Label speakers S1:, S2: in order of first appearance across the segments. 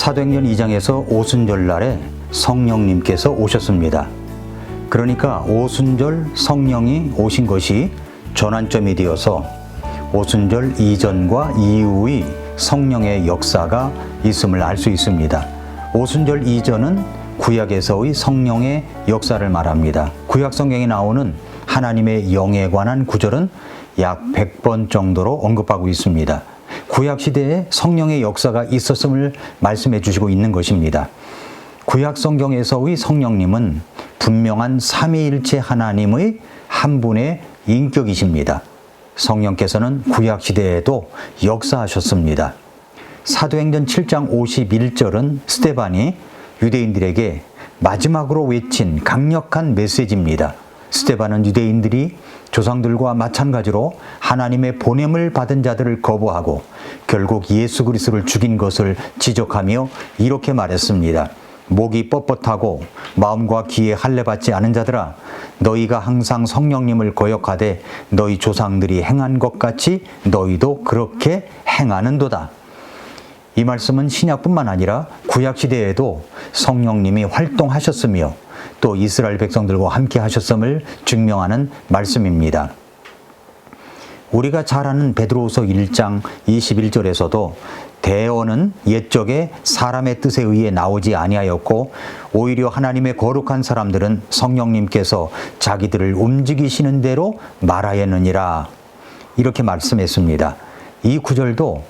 S1: 사도행전 2장에서 오순절날에 성령님께서 오셨습니다. 그러니까 오순절 성령이 오신 것이 전환점이 되어서 오순절 이전과 이후의 성령의 역사가 있음을 알 수 있습니다. 오순절 이전은 구약에서의 성령의 역사를 말합니다. 구약 성경에 나오는 하나님의 영에 관한 구절은 약 100번 정도로 언급하고 있습니다. 구약 시대에 성령의 역사가 있었음을 말씀해 주시고 있는 것입니다. 구약 성경에서의 성령님은 분명한 삼위일체 하나님의 한 분의 인격이십니다. 성령께서는 구약 시대에도 역사하셨습니다. 사도행전 7장 51절은 스데반이 유대인들에게 마지막으로 외친 강력한 메시지입니다. 스데반은 유대인들이 조상들과 마찬가지로 하나님의 보냄을 받은 자들을 거부하고 결국 예수 그리스도를 죽인 것을 지적하며 이렇게 말했습니다. 목이 뻣뻣하고 마음과 귀에 할례받지 않은 자들아, 너희가 항상 성령님을 거역하되 너희 조상들이 행한 것 같이 너희도 그렇게 행하는도다. 이 말씀은 신약뿐만 아니라 구약 시대에도 성령님이 활동하셨으며 또 이스라엘 백성들과 함께 하셨음을 증명하는 말씀입니다. 우리가 잘 아는 베드로후서 1장 21절에서도 대언은 옛적에 사람의 뜻에 의해 나오지 아니하였고 오히려 하나님의 거룩한 사람들은 성령님께서 자기들을 움직이시는 대로 말하였느니라, 이렇게 말씀했습니다. 이 구절도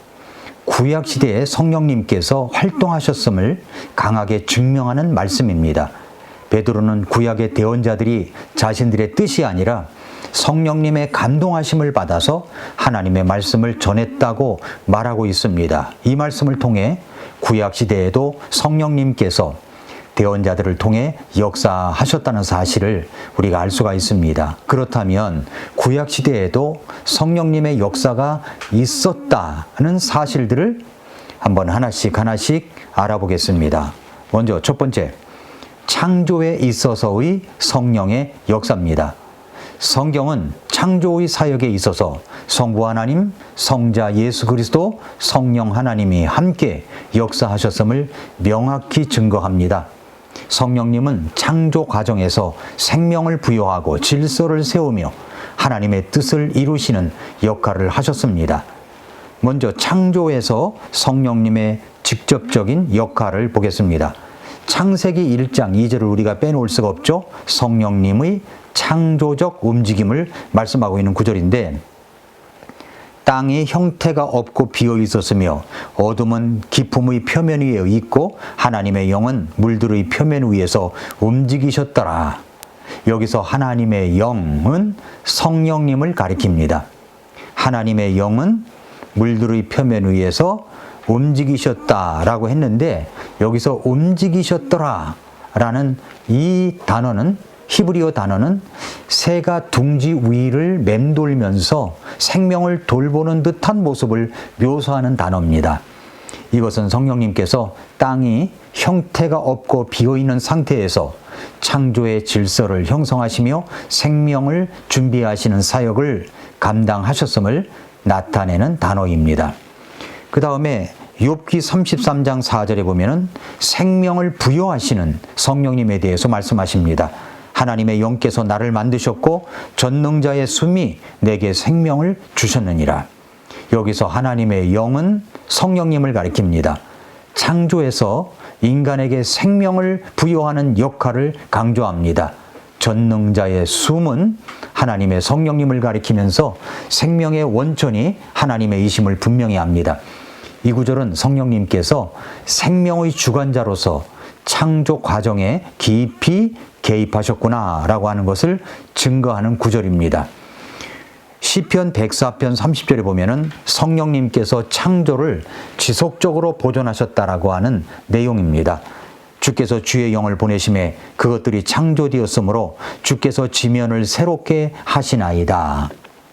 S1: 구약 시대에 성령님께서 활동하셨음을 강하게 증명하는 말씀입니다. 베드로는 구약의 대언자들이 자신들의 뜻이 아니라 성령님의 감동하심을 받아서 하나님의 말씀을 전했다고 말하고 있습니다. 이 말씀을 통해 구약 시대에도 성령님께서 대언자들을 통해 역사하셨다는 사실을 우리가 알 수가 있습니다. 그렇다면 구약 시대에도 성령님의 역사가 있었다는 사실들을 한번 하나씩 알아보겠습니다. 먼저 첫 번째, 창조에 있어서의 성령의 역사입니다. 성경은 창조의 사역에 있어서 성부 하나님, 성자 예수 그리스도, 성령 하나님이 함께 역사하셨음을 명확히 증거합니다. 성령님은 창조 과정에서 생명을 부여하고 질서를 세우며 하나님의 뜻을 이루시는 역할을 하셨습니다. 먼저 창조에서 성령님의 직접적인 역할을 보겠습니다. 창세기 1장 2절을 우리가 빼놓을 수가 없죠. 성령님의 창조적 움직임을 말씀하고 있는 구절인데, 땅이 형태가 없고 비어 있었으며 어둠은 깊음의 표면 위에 있고 하나님의 영은 물들의 표면 위에서 움직이셨더라. 여기서 하나님의 영은 성령님을 가리킵니다. 하나님의 영은 물들의 표면 위에서 움직이셨다라고 했는데, 여기서 움직이셨더라 라는 이 단어는, 히브리어 단어는 새가 둥지 위를 맴돌면서 생명을 돌보는 듯한 모습을 묘사하는 단어입니다. 이것은 성령님께서 땅이 형태가 없고 비어있는 상태에서 창조의 질서를 형성하시며 생명을 준비하시는 사역을 감당하셨음을 나타내는 단어입니다. 그 다음에 욥기 33장 4절에 보면은 생명을 부여하시는 성령님에 대해서 말씀하십니다. 하나님의 영께서 나를 만드셨고 전능자의 숨이 내게 생명을 주셨느니라. 여기서 하나님의 영은 성령님을 가리킵니다. 창조에서 인간에게 생명을 부여하는 역할을 강조합니다. 전능자의 숨은 하나님의 성령님을 가리키면서 생명의 원천이 하나님의 이심을 분명히 합니다. 이 구절은 성령님께서 생명의 주관자로서 창조 과정에 깊이 개입하셨구나 라고 하는 것을 증거하는 구절입니다. 시편 104편 30절에 보면은 성령님께서 창조를 지속적으로 보존하셨다라고 하는 내용입니다. 주께서 주의 영을 보내심에 그것들이 창조되었으므로 주께서 지면을 새롭게 하시나이다.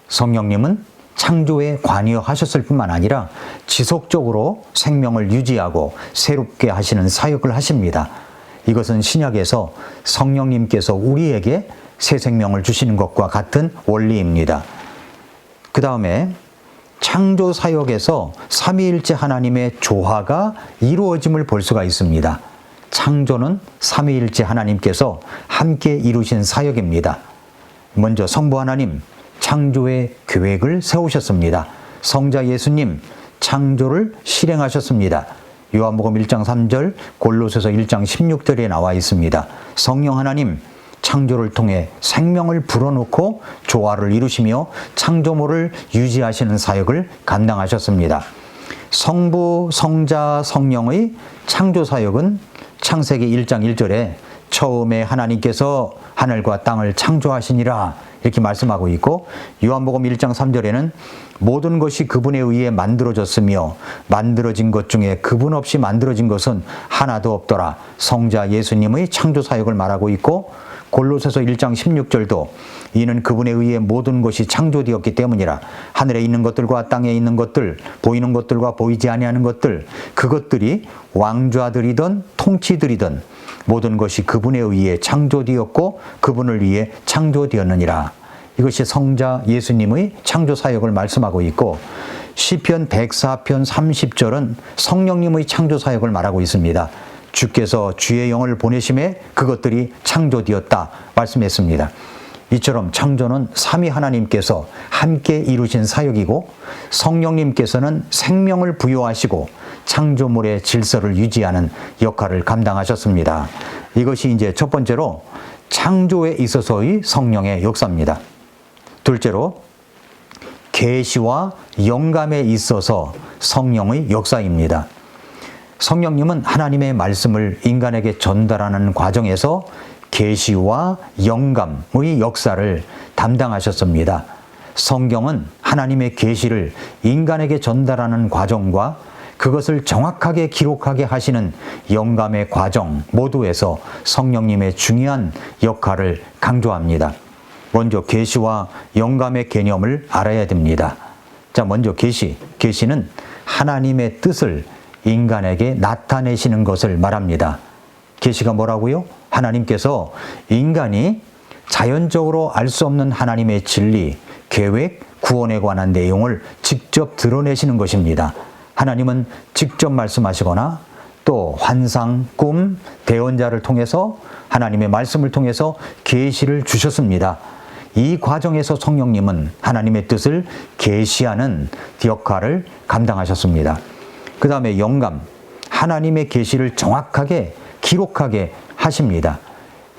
S1: 성령님은 창조에 관여하셨을 뿐만 아니라 지속적으로 생명을 유지하고 새롭게 하시는 사역을 하십니다. 이것은 신약에서 성령님께서 우리에게 새 생명을 주시는 것과 같은 원리입니다. 그 다음에 창조 사역에서 삼위일체 하나님의 조화가 이루어짐을 볼 수가 있습니다. 창조는 삼위일체 하나님께서 함께 이루신 사역입니다. 먼저 성부 하나님 창조의 계획을 세우셨습니다. 성자 예수님 창조를 실행하셨습니다. 요한복음 1장 3절, 골로새서 1장 16절에 나와 있습니다. 성령 하나님 창조를 통해 생명을 불어넣고 조화를 이루시며 창조물을 유지하시는 사역을 감당하셨습니다. 성부, 성자, 성령의 창조 사역은 창세기 1장 1절에 처음에 하나님께서 하늘과 땅을 창조하시니라 이렇게 말씀하고 있고, 요한복음 1장 3절에는 모든 것이 그분에 의해 만들어졌으며 만들어진 것 중에 그분 없이 만들어진 것은 하나도 없더라, 성자 예수님의 창조 사역을 말하고 있고, 골로새서 1장 16절도 이는 그분에 의해 모든 것이 창조되었기 때문이라, 하늘에 있는 것들과 땅에 있는 것들, 보이는 것들과 보이지 아니하는 것들, 그것들이 왕좌들이든 통치들이든 모든 것이 그분에 의해 창조되었고 그분을 위해 창조되었느니라. 이것이 성자 예수님의 창조 사역을 말씀하고 있고, 시편 104편 30절은 성령님의 창조 사역을 말하고 있습니다. 주께서 주의 영을 보내심에 그것들이 창조되었다 말씀했습니다. 이처럼 창조는 삼위 하나님께서 함께 이루신 사역이고, 성령님께서는 생명을 부여하시고 창조물의 질서를 유지하는 역할을 감당하셨습니다. 이것이 이제 첫 번째로 창조에 있어서의 성령의 역사입니다. 둘째로 계시와 영감에 있어서 성령의 역사입니다. 성령님은 하나님의 말씀을 인간에게 전달하는 과정에서 계시와 영감의 역사를 담당하셨습니다. 성경은 하나님의 계시를 인간에게 전달하는 과정과 그것을 정확하게 기록하게 하시는 영감의 과정 모두에서 성령님의 중요한 역할을 강조합니다. 먼저 계시와 영감의 개념을 알아야 됩니다. 자, 먼저 계시는 하나님의 뜻을 인간에게 나타내시는 것을 말합니다. 계시가 뭐라고요? 하나님께서 인간이 자연적으로 알 수 없는 하나님의 진리, 계획, 구원에 관한 내용을 직접 드러내시는 것입니다. 하나님은 직접 말씀하시거나 또 환상, 꿈, 대언자를 통해서 하나님의 말씀을 통해서 계시를 주셨습니다. 이 과정에서 성령님은 하나님의 뜻을 계시하는 역할을 감당하셨습니다. 그 다음에 영감, 하나님의 계시를 정확하게 기록하게 하십니다.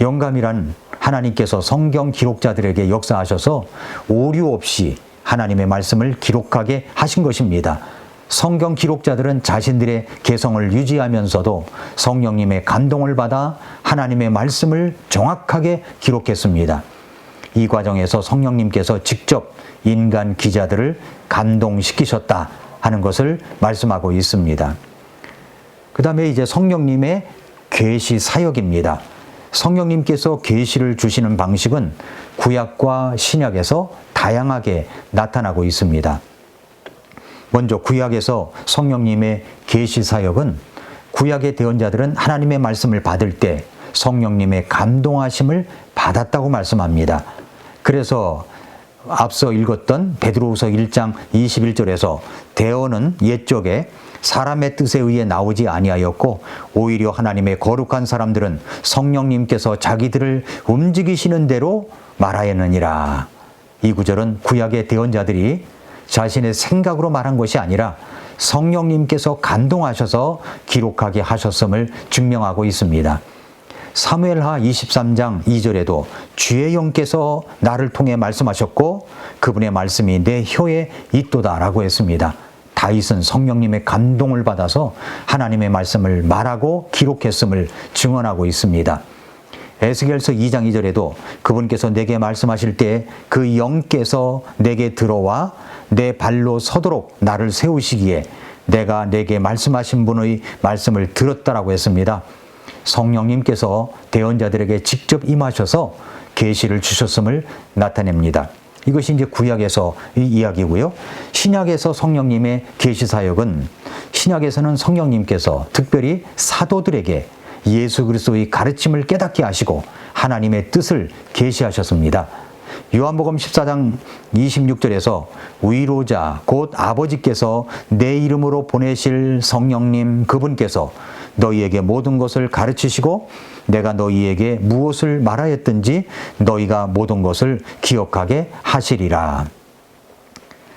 S1: 영감이란 하나님께서 성경 기록자들에게 역사하셔서 오류 없이 하나님의 말씀을 기록하게 하신 것입니다. 성경 기록자들은 자신들의 개성을 유지하면서도 성령님의 감동을 받아 하나님의 말씀을 정확하게 기록했습니다. 이 과정에서 성령님께서 직접 인간 기자들을 감동시키셨다 하는 것을 말씀하고 있습니다. 그 다음에 이제 성령님의 계시 사역입니다. 성령님께서 계시를 주시는 방식은 구약과 신약에서 다양하게 나타나고 있습니다. 먼저 구약에서 성령님의 계시 사역은 구약의 대언자들은 하나님의 말씀을 받을 때 성령님의 감동하심을 받았다고 말씀합니다. 그래서 앞서 읽었던 베드로후서 1장 21절에서 대언은 옛적에 사람의 뜻에 의해 나오지 아니하였고 오히려 하나님의 거룩한 사람들은 성령님께서 자기들을 움직이시는 대로 말하였느니라. 이 구절은 구약의 대언자들이 자신의 생각으로 말한 것이 아니라 성령님께서 감동하셔서 기록하게 하셨음을 증명하고 있습니다. 사무엘하 23장 2절에도 주의 영께서 나를 통해 말씀하셨고 그분의 말씀이 내 혀에 있도다라고 했습니다. 다윗은 성령님의 감동을 받아서 하나님의 말씀을 말하고 기록했음을 증언하고 있습니다. 에스겔서 2장 2절에도 그분께서 내게 말씀하실 때 그 영께서 내게 들어와 내 발로 서도록 나를 세우시기에 내가 내게 말씀하신 분의 말씀을 들었다라고 했습니다. 성령님께서 대언자들에게 직접 임하셔서 계시를 주셨음을 나타냅니다. 이것이 이제 구약에서의 이야기고요. 신약에서 성령님의 계시 사역은 신약에서는 성령님께서 특별히 사도들에게 예수 그리스도의 가르침을 깨닫게 하시고 하나님의 뜻을 계시하셨습니다. 요한복음 14장 26절에서 위로자 곧 아버지께서 내 이름으로 보내실 성령님 그분께서 너희에게 모든 것을 가르치시고 내가 너희에게 무엇을 말하였든지 너희가 모든 것을 기억하게 하시리라.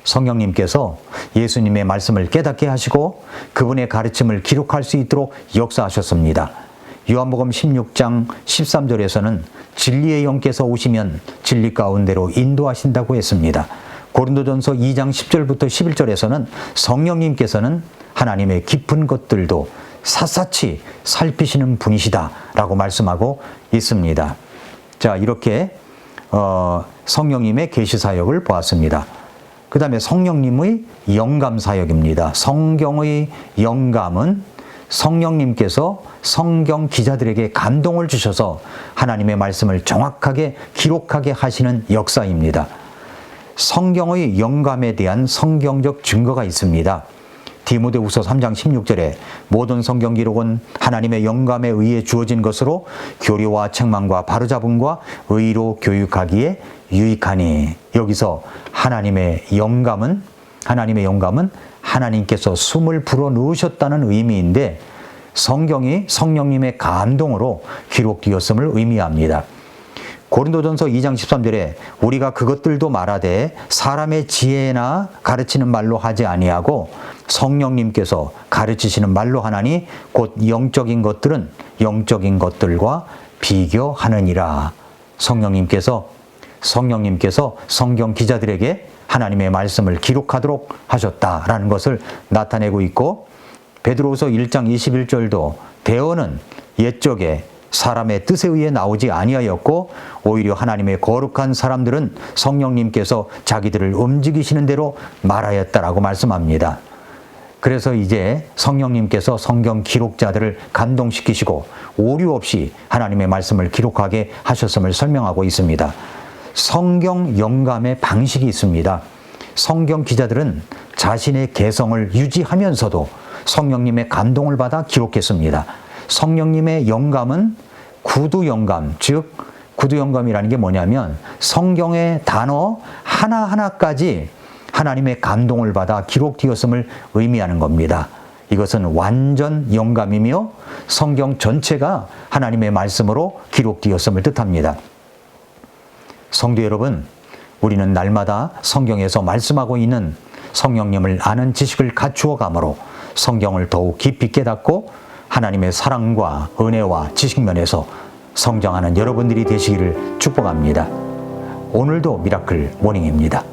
S1: 성령님께서 예수님의 말씀을 깨닫게 하시고 그분의 가르침을 기록할 수 있도록 역사하셨습니다. 요한복음 16장 13절에서는 진리의 영께서 오시면 진리 가운데로 인도하신다고 했습니다. 고린도전서 2장 10절부터 11절에서는 성령님께서는 하나님의 깊은 것들도 샅샅이 살피시는 분이시다라고 말씀하고 있습니다. 자, 이렇게 성령님의 계시 사역을 보았습니다. 그 다음에 성령님의 영감 사역입니다. 성경의 영감은 성령님께서 성경 기자들에게 감동을 주셔서 하나님의 말씀을 정확하게 기록하게 하시는 역사입니다. 성경의 영감에 대한 성경적 증거가 있습니다. 디모데후서 3장 16절에 모든 성경 기록은 하나님의 영감에 의해 주어진 것으로 교리와 책망과 바로잡음과 의로 교육하기에 유익하니, 여기서 하나님의 영감은 하나님께서 숨을 불어넣으셨다는 의미인데 성경이 성령님의 감동으로 기록되었음을 의미합니다. 고린도전서 2장 13절에 우리가 그것들도 말하되 사람의 지혜나 가르치는 말로 하지 아니하고 성령님께서 가르치시는 말로 하나니 곧 영적인 것들은 영적인 것들과 비교하느니라. 성령님께서 성경 기자들에게 하나님의 말씀을 기록하도록 하셨다라는 것을 나타내고 있고, 베드로후서 1장 21절도 대언은 옛적에 사람의 뜻에 의해 나오지 아니하였고 오히려 하나님의 거룩한 사람들은 성령님께서 자기들을 움직이시는 대로 말하였다라고 말씀합니다. 그래서 이제 성령님께서 성경 기록자들을 감동시키시고 오류 없이 하나님의 말씀을 기록하게 하셨음을 설명하고 있습니다. 성경 영감의 방식이 있습니다. 성경 기자들은 자신의 개성을 유지하면서도 성령님의 감동을 받아 기록했습니다. 성령님의 영감은 구두 영감, 즉 구두 영감이라는 게 뭐냐면 성경의 단어 하나하나까지 하나님의 감동을 받아 기록되었음을 의미하는 겁니다. 이것은 완전 영감이며 성경 전체가 하나님의 말씀으로 기록되었음을 뜻합니다. 성도 여러분, 우리는 날마다 성경에서 말씀하고 있는 성령님을 아는 지식을 갖추어 가므로 성경을 더욱 깊이 깨닫고 하나님의 사랑과 은혜와 지식면에서 성장하는 여러분들이 되시기를 축복합니다. 오늘도 미라클 모닝입니다.